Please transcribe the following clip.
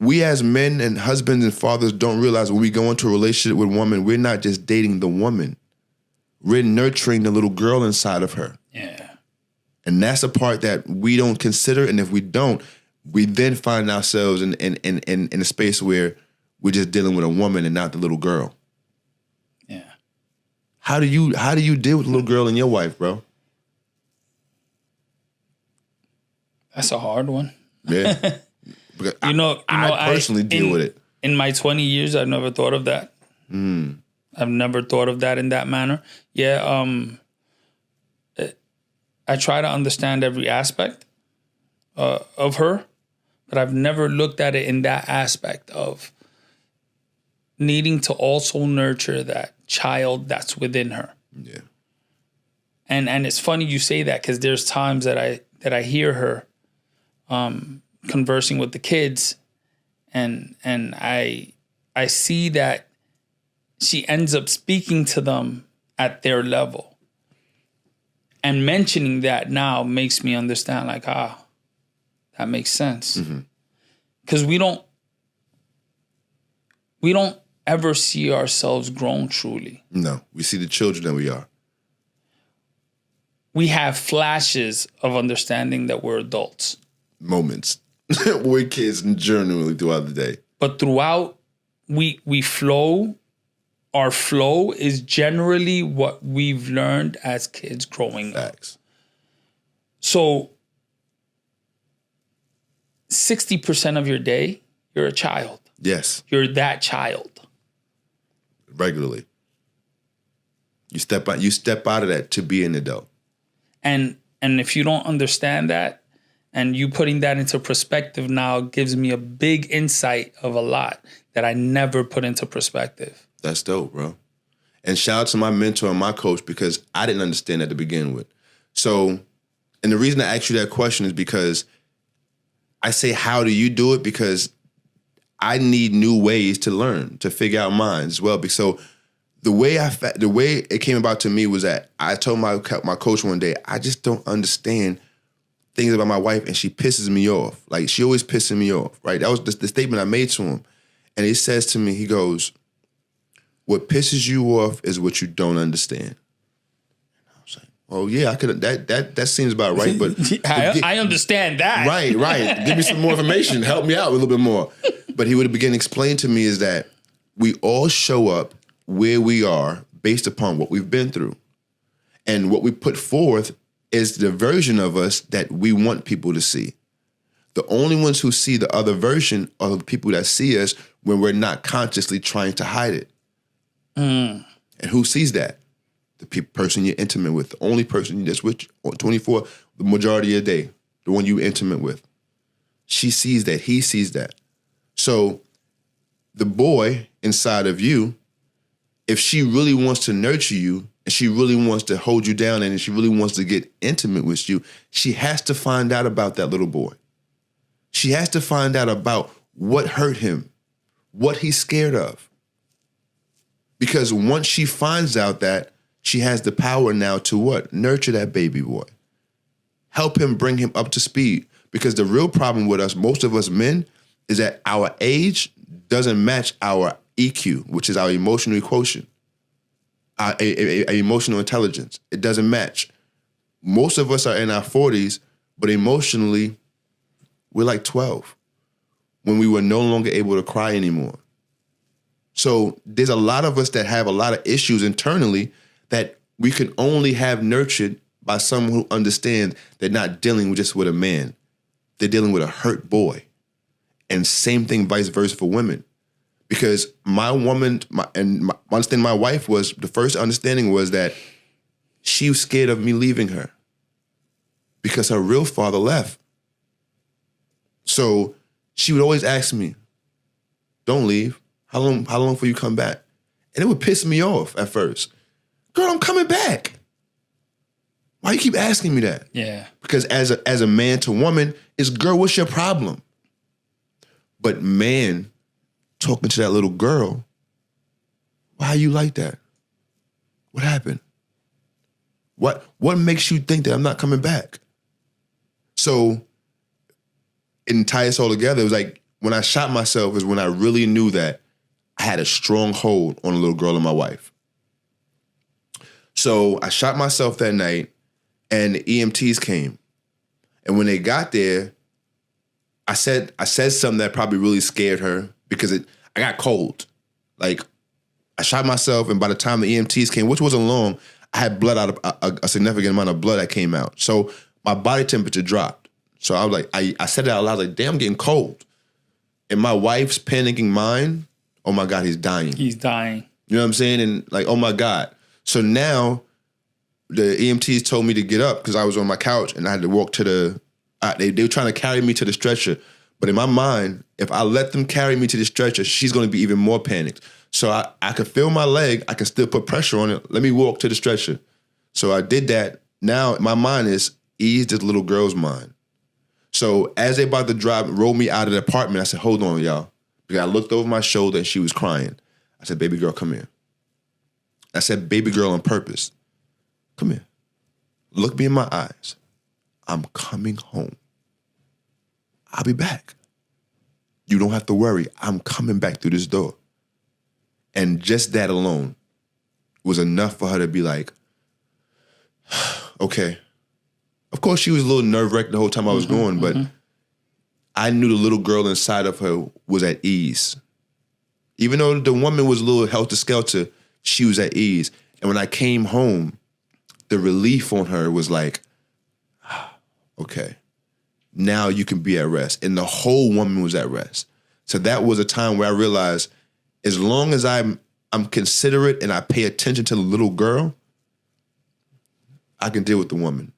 we as men and husbands and fathers don't realize when we go into a relationship with a woman, we're not just dating the woman. We're nurturing the little girl inside of her. Yeah. And that's a part that we don't consider. And if we don't, we then find ourselves in a space where we're just dealing with a woman and not the little girl. Yeah. How do you deal with the little girl and your wife, bro? That's a hard one. Yeah. Because I personally deal with it. In my 20 years, I've never thought of that. I've never thought of that in that manner. Yeah, I try to understand every aspect of her, but I've never looked at it in that aspect of needing to also nurture that child that's within her. Yeah. And it's funny you say that, because there's times that I hear her conversing with the kids, and I see that she ends up speaking to them at their level. And mentioning that now makes me understand, like, that makes sense. Because we don't ever see ourselves grown truly. No, we see the children that we are. We have flashes of understanding that we're adults. Moments. We're kids generally throughout the day. But throughout, we flow. Our flow is generally what we've learned as kids growing Facts. up. So 60% of your day, you're a child. Yes. You're that child. Regularly. You step out of that to be an adult. And if you don't understand that, and you putting that into perspective now gives me a big insight of a lot that I never put into perspective. That's dope, bro. And shout out to my mentor and my coach, because I didn't understand that to begin with. So, and the reason I asked you that question is because I say, how do you do it? Because I need new ways to learn, to figure out mine as well. So the way it came about to me was that I told my coach one day, I just don't understand things about my wife, and she pisses me off. Like, she always pissing me off, right? That was the statement I made to him. And he says to me, he goes, what pisses you off is what you don't understand. And I was like, oh yeah, I could. That seems about right. But I understand that. Right. Give me some more information. Help me out a little bit more. But he would begin to explain to me is that we all show up where we are based upon what we've been through, and what we put forth is the version of us that we want people to see. The only ones who see the other version are the people that see us when we're not consciously trying to hide it. And who sees that? The person you're intimate with, the only person that's with you 24, the majority of your day, the one you're intimate with. She sees that, he sees that. So the boy inside of you, if she really wants to nurture you, and she really wants to hold you down, and she really wants to get intimate with you, she has to find out about that little boy. She has to find out about what hurt him, what he's scared of. Because once she finds out that, she has the power now to what? Nurture that baby boy. Help him, bring him up to speed. Because the real problem with us, most of us men, is that our age doesn't match our EQ, which is our emotional quotient, our emotional intelligence. It doesn't match. Most of us are in our 40s, but emotionally, we're like 12 when we were no longer able to cry anymore. So there's a lot of us that have a lot of issues internally that we can only have nurtured by someone who understands they're not dealing just with a man. They're dealing with a hurt boy. And same thing vice versa for women. Because my woman, understanding my wife was, the first understanding was that she was scared of me leaving her because her real father left. So she would always ask me, don't leave. How long before you come back? And it would piss me off at first. Girl, I'm coming back. Why you keep asking me that? Yeah. Because as a man to woman, it's, girl, what's your problem? But man talking to that little girl, why are you like that? What happened? What makes you think that I'm not coming back? So, and tie us all together, it was like, when I shot myself is when I really knew that I had a strong hold on a little girl and my wife. So I shot myself that night, and the EMTs came. And when they got there, I said something that probably really scared her because I got cold. Like, I shot myself, and by the time the EMTs came, which wasn't long, I had blood out of a significant amount of blood that came out. So my body temperature dropped. So I was like, I said it out loud, like, damn, I'm getting cold. And my wife's panicking mind, oh my God, he's dying. He's dying. You know what I'm saying? And like, oh my God. So now the EMTs told me to get up because I was on my couch and I had to walk to they were trying to carry me to the stretcher. But in my mind, if I let them carry me to the stretcher, she's going to be even more panicked. So I could feel my leg. I can still put pressure on it. Let me walk to the stretcher. So I did that. Now my mind is ease this little girl's mind. So as they about to roll me out of the apartment, I said, hold on, y'all. Because I looked over my shoulder and she was crying. I said, baby girl, come here. I said, baby girl on purpose. Come here. Look me in my eyes. I'm coming home. I'll be back. You don't have to worry. I'm coming back through this door. And just that alone was enough for her to be like, okay. Of course, she was a little nerve-wracked the whole time I was going, but I knew the little girl inside of her was at ease. Even though the woman was a little helter-skelter, she was at ease. And when I came home, the relief on her was like, okay, now you can be at rest. And the whole woman was at rest. So that was a time where I realized as long as I'm considerate and I pay attention to the little girl, I can deal with the woman.